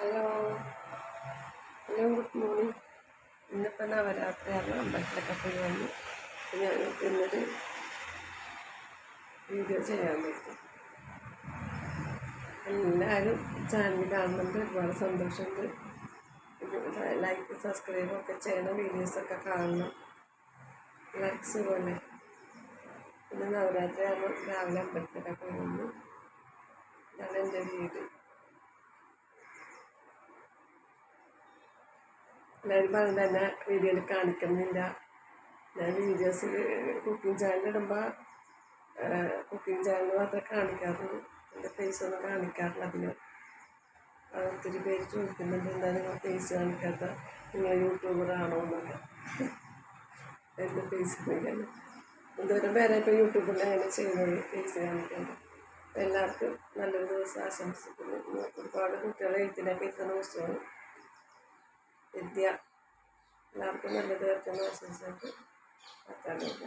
Hello hello good morning. ഇന്നിപ്പോൾ നവരാത്രിയാണ്. അമ്പലത്തിലൊക്കെ പോയി വന്നു. ഞാൻ ഇന്നൊരു വീഡിയോ ചെയ്യാൻ പറ്റും. എല്ലാവരും ചാനൽ കാണുന്നുണ്ട്, ഒരുപാട് സന്തോഷമുണ്ട്. ലൈക്ക് സബ്സ്ക്രൈബൊക്കെ ചെയ്യണം, വീഡിയോസൊക്കെ കാണണം. എല്ലാവർക്കും സുഖമല്ലേ? ഇന്ന് നവരാത്രി ആകുമ്പോൾ രാവിലെ അമ്പലത്തിലൊക്കെ പോയി വന്നു. ഇതാണ് എൻ്റെ വീട്. എല്ലാവരും പറഞ്ഞിട്ട് എന്നെ വീഡിയോയിൽ കാണിക്കുന്നില്ല. ഞാൻ വീഡിയോസിൽ കുക്കിംഗ് ചാനലിടുമ്പോൾ കുക്കിംഗ് ചാനൽ മാത്രമേ കാണിക്കാറുള്ളൂ. എൻ്റെ ഫേസൊന്നും കാണിക്കാറില്ല. അതിന് ഒത്തിരി പേര് ചോദിക്കുന്നുണ്ട്, എന്താ നിങ്ങൾ ഫേസ് കാണിക്കാത്ത, നിങ്ങൾ യൂട്യൂബറാണോ എന്നൊക്കെ. എൻ്റെ ഫേസ് കാണിക്കാൻ എന്തോരം പേരെ ഇപ്പോൾ യൂട്യൂബിൽ അങ്ങനെ ചെയ്യുന്നത്, ഫേസ് കാണിക്കുന്നത്. എല്ലാവർക്കും നല്ലൊരു ദിവസം ആശംസിക്കുന്നു. ഒരുപാട് കുട്ടികളെ എഴുത്തിനൊക്കെ എത്തുന്ന ദിവസമാണ് വിദ്യ. എല്ലാവർക്കും നല്ലത് പറ്റുന്ന ആശംസിച്ചിട്ട് പറ്റാനില്ല.